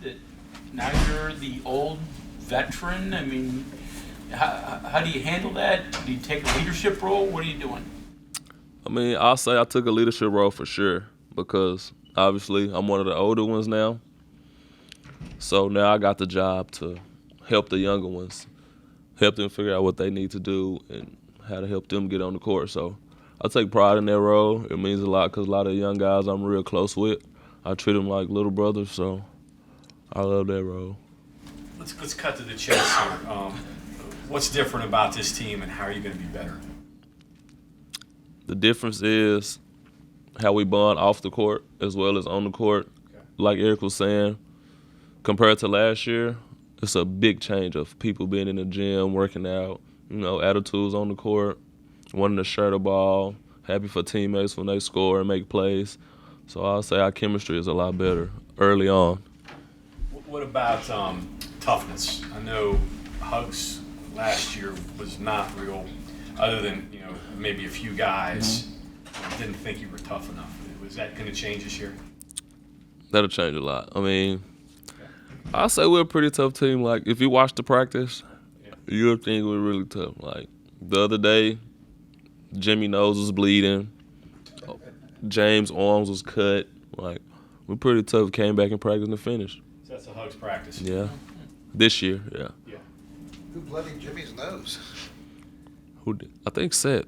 that now you're the old veteran? I mean, how do you handle that? Do you take a leadership role? What are you doing? I mean, I'll say I took a leadership role for sure because obviously I'm one of the older ones now. So now I got the job to help the younger ones, help them figure out what they need to do and how to help them get on the court. So I take pride in that role. It means a lot because a lot of the young guys I'm real close with. I treat them like little brothers, so I love that role. Let's cut to the chase here. What's different about this team, and how are you going to be better? The difference is how we bond off the court as well as on the court. Okay. Like Eric was saying, compared to last year, it's a big change of people being in the gym, working out, attitudes on the court, wanting to share the ball, happy for teammates when they score and make plays. So I'll say our chemistry is a lot better early on. What about toughness? I know Hugs last year was not real, other than maybe a few guys didn't think you were tough enough. Was that going to change this year? That'll change a lot. I mean, I'll say we're a pretty tough team. Like, if you watch the practice, you'll think we're really tough. Like, the other day, Jimmy's nose was bleeding. James' arms was cut. Like, we're pretty tough. Came back in practice and finished. So that's a Hugs practice. Yeah. This year, yeah. Who bloodied Jimmy's nose? Who did? I think Seth.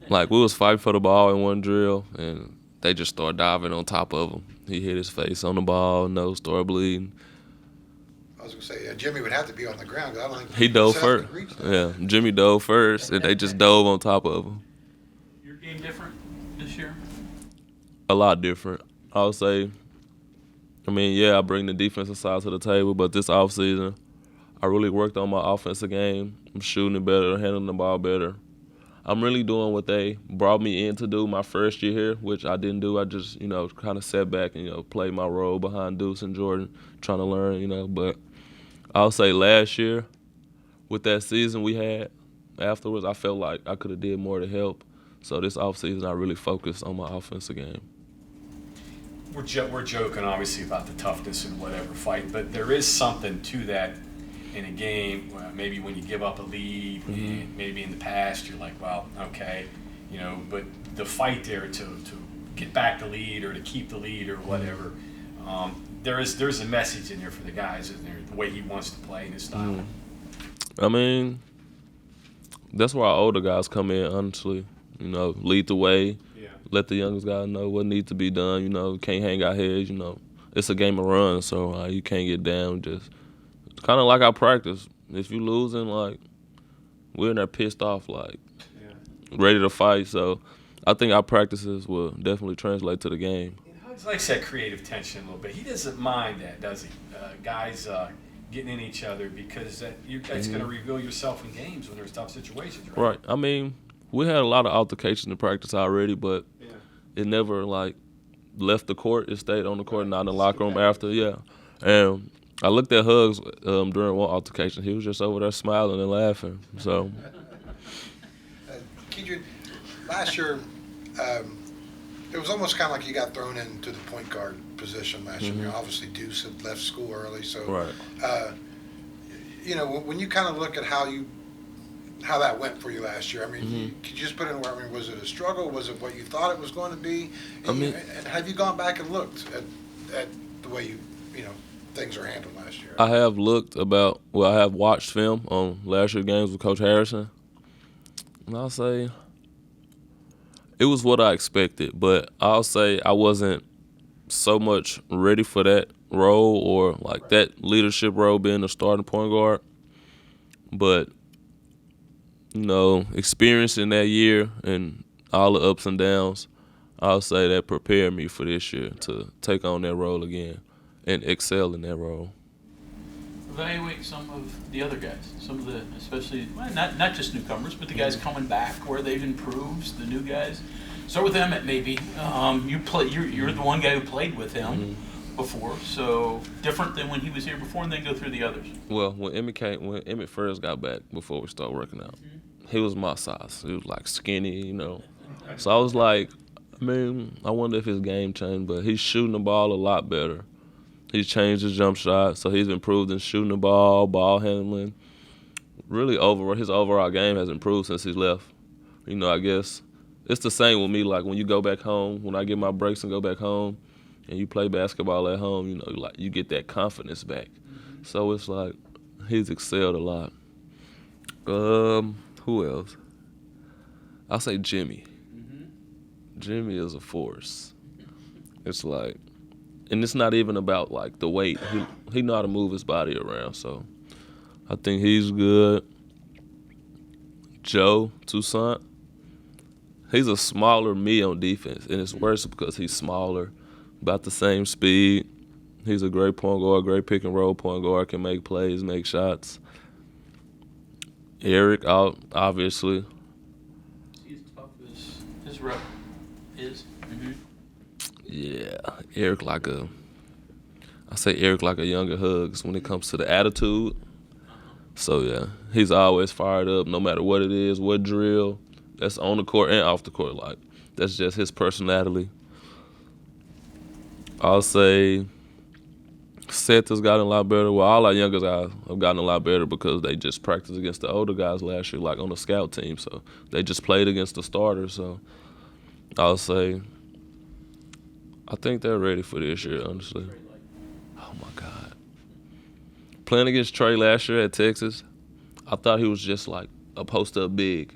Like, we was fighting for the ball in one drill, and they just started diving on top of him. He hit his face on the ball, nose started bleeding. I was going to say, Jimmy would have to be on the ground. I don't think he dove Seth first. Yeah, Jimmy dove first, and they just dove on top of him. Your game different this year? A lot different. I would say, I bring the defensive side to the table, but this offseason, I really worked on my offensive game. I'm shooting it better, handling the ball better. I'm really doing what they brought me in to do my first year here, which I didn't do. I just, kind of sat back and, played my role behind Deuce and Jordan, trying to learn, But I'll say last year, with that season we had afterwards, I felt like I could have did more to help. So this offseason, I really focused on my offensive game. We're joking, obviously, about the toughness and whatever fight, but there is something to that in a game. Maybe when you give up a lead, and maybe in the past you're like, well, okay, but the fight there to get back the lead or to keep the lead or whatever, there's a message in there for the guys, isn't there? The way he wants to play in his style. I mean, that's where our older guys come in, honestly. Lead the way. Let the youngest guys know what needs to be done. Can't hang our heads. It's a game of runs, so you can't get down. Just kind of like our practice. If you losing, like, we're in there pissed off, like, ready to fight. So I think our practices will definitely translate to the game. Hugs likes that creative tension a little bit. He doesn't mind that, does he? Guys getting in each other, because that's going to reveal yourself in games when there's tough situations, right? Right. I mean, we had a lot of altercations in practice already, but it never, left the court. It stayed on the court, not in the locker room after, And I looked at Hugs during one altercation. He was just over there smiling and laughing. So, Kedrian, last year, it was almost kind of like you got thrown into the point guard position last year. Obviously, Deuce had left school early, so right. When you kind of look at how that went for you last year, could you just put in where? Was it a struggle? Was it what you thought it was going to be? And have you gone back and looked at the way things are handled last year? I have I have watched film on last year's games with Coach Harrison. And I'll say it was what I expected, but I'll say I wasn't so much ready for that role or that leadership role being a starting point guard. But, experiencing that year and all the ups and downs, I'll say that prepared me for this year to take on that role again and excel in that role. Evaluate some of the other guys, some of the, especially, not just newcomers, but the guys coming back where they've improved, the new guys. Start with Emmett, maybe. You're the one guy who played with him before, so different than when he was here before, and then go through the others. Well, when Emmett first got back before we started working out, he was my size. He was skinny, So I was like, I wonder if his game changed, but he's shooting the ball a lot better. He's changed his jump shot, so he's improved in shooting the ball handling. Really, his overall game has improved since he's left. I guess it's the same with me. Like when you go back home, when I get my breaks and go back home, and you play basketball at home, like you get that confidence back. Mm-hmm. So it's like he's excelled a lot. Who else? I'll say Jimmy. Mm-hmm. Jimmy is a force. It's like, and it's not even about like the weight. He know how to move his body around. So I think he's good. Joe Toussaint. He's a smaller me on defense, and it's worse because he's smaller, about the same speed. He's a great point guard, great pick and roll point guard, can make plays, make shots. Eric out, obviously. He's tough as his rep is. Mm-hmm. Yeah, Eric like a younger Hugs when it comes to the attitude. So yeah, he's always fired up no matter what it is, what drill. That's on the court and off the court. Like, that's just his personality. I'll say Seth has gotten a lot better. Well, all our younger guys have gotten a lot better because they just practiced against the older guys last year, like on the scout team. So they just played against the starters. So I'll say I think they're ready for this year, honestly. Oh, my God. Playing against Trey last year at Texas, I thought he was just like a post-up big.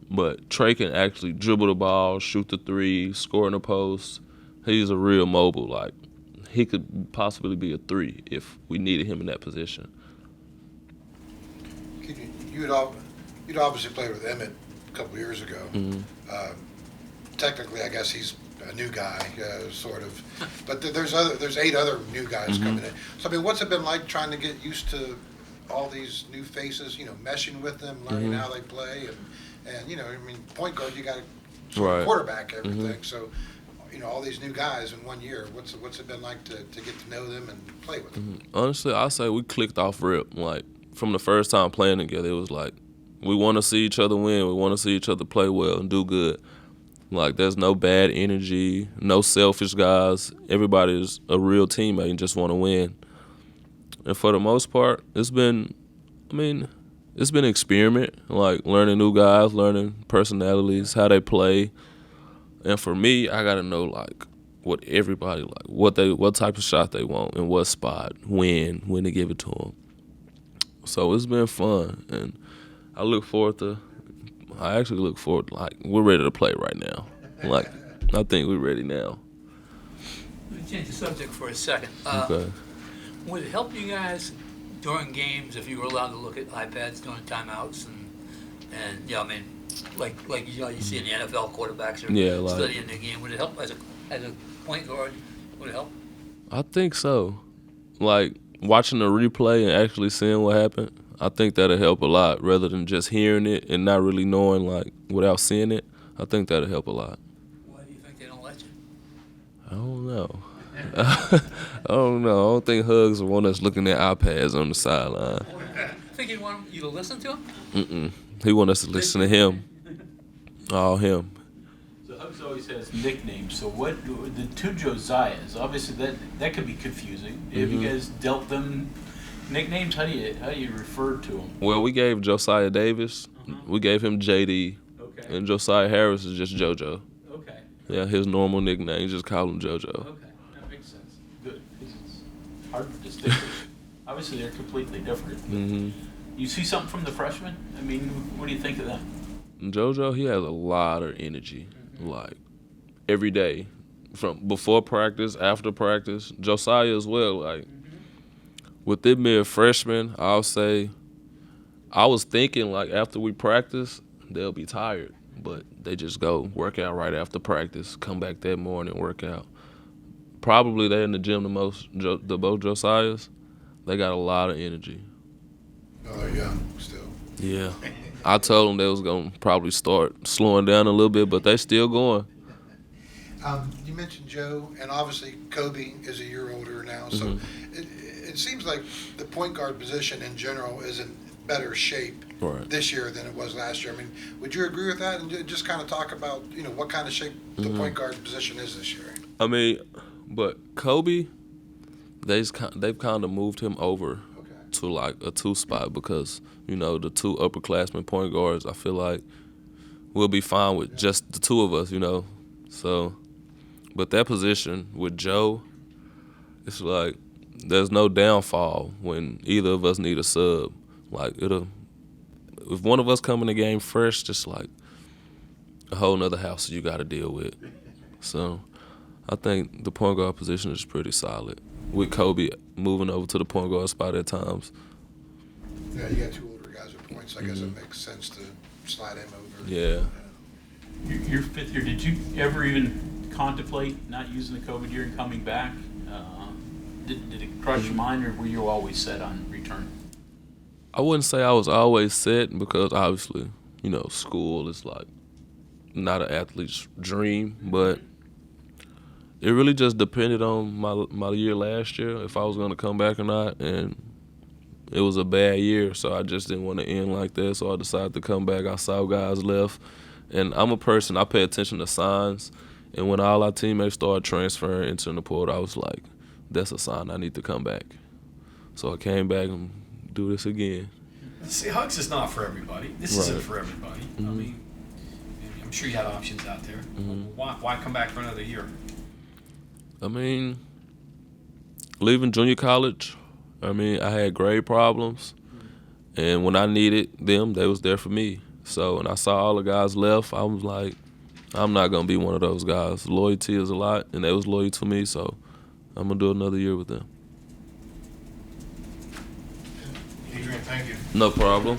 But Trey can actually dribble the ball, shoot the three, score in the post. He's a real mobile. Like, he could possibly be a 3 if we needed him in that position. You'd obviously played with Emmett a couple years ago. Mm-hmm. Technically, I guess he's a new guy, sort of. But there's 8 other new guys Mm-hmm. coming in. So, I mean, what's it been like trying to get used to all these new faces, meshing with them, learning how they play, and point guard, you got to quarterback everything. Mm-hmm. So, all these new guys in 1 year, what's it been like to get to know them and play with them? Mm-hmm. Honestly, I'll say we clicked off rip. Like, from the first time playing together, it was like, we want to see each other win. We want to see each other play well and do good. Like, there's no bad energy, no selfish guys. Everybody's a real teammate and just want to win. And for the most part, it's been an experiment, like learning new guys, learning personalities, how they play. And for me, I got to know, like, what everybody like, what type of shot they want and what spot, when to give it to them. So it's been fun, and I actually look forward, like, we're ready to play right now. Like, I think we're ready now. Let me change the subject for a second. Okay. Would it help you guys during games if you were allowed to look at iPads during timeouts and like you see in the NFL quarterbacks are studying the game? Would it help as a point guard? Would it help? I think so. Like, watching the replay and actually seeing what happened, I think that'll help a lot rather than just hearing it and not really knowing, like, without seeing it. I think that'll help a lot. Why do you think they don't let you? I don't know. I don't think Hugs want us looking at iPads on the sideline. I think he want you to listen to him? Mm-mm. He want us to listen to him. All him. So Hugs always has nicknames. So what the 2 Josiahs? Obviously that could be confusing. Have you guys dealt them nicknames? How do you refer to them? Well, we gave Josiah Davis. We gave him JD. Okay. And Josiah Harris is just JoJo. Okay. Yeah, his normal nickname. You just call him JoJo. Okay. That makes sense. Good. Because it's hard to distinguish. Obviously, they're completely different. Mm-hmm. You see something from the freshmen? I mean, what do you think of them? JoJo, he has a lot of energy, like, every day, from before practice, after practice. Josiah as well, like, with them being freshmen, I'll say, I was thinking, like, after we practice, they'll be tired, but they just go work out right after practice, come back that morning, work out. Probably they're in the gym the most, the both Josiahs. They got a lot of energy. Oh, they're young still. Yeah. I told them they was going to probably start slowing down a little bit, but they still going. You mentioned Joe, and obviously Kobe is a year older now, so it seems like the point guard position in general is in better shape this year than it was last year. I mean, would you agree with that? And just kind of talk about, what kind of shape the point guard position is this year. I mean, but Kobe, they've kind of moved him over to like a 2 spot because, you know, the 2 upperclassmen point guards, I feel like we'll be fine with just the 2 of us, you know. So, but that position with Joe, it's like there's no downfall when either of us need a sub. Like if one of us come in the game fresh, just like a whole nother house you got to deal with. So I think the point guard position is pretty solid, with Kobe moving over to the point guard spot at times. Yeah, you got 2 older guys at points. I guess it makes sense to slide him over. Yeah. Your 5th year, did you ever even contemplate not using the COVID year and coming back? Did it cross your mind, or were you always set on return? I wouldn't say I was always set because obviously, you know, school is like not an athlete's dream, but it really just depended on my year last year, if I was going to come back or not, and it was a bad year, so I just didn't want to end like that, so I decided to come back. I saw guys left, and I'm a person, I pay attention to signs, and when all our teammates started transferring into the portal, I was like, that's a sign I need to come back. So I came back and do this again. See, Hugs is not for everybody. This Right. isn't for everybody. I mean, I'm sure you had options out there. Why come back for another year? I mean, leaving junior college, I mean, I had grade problems, and when I needed them, they was there for me. So when I saw all the guys left, I was like, I'm not going to be one of those guys. Loyalty is a lot, and they was loyal to me, so I'm going to do another year with them. Adrian, thank you. No problem.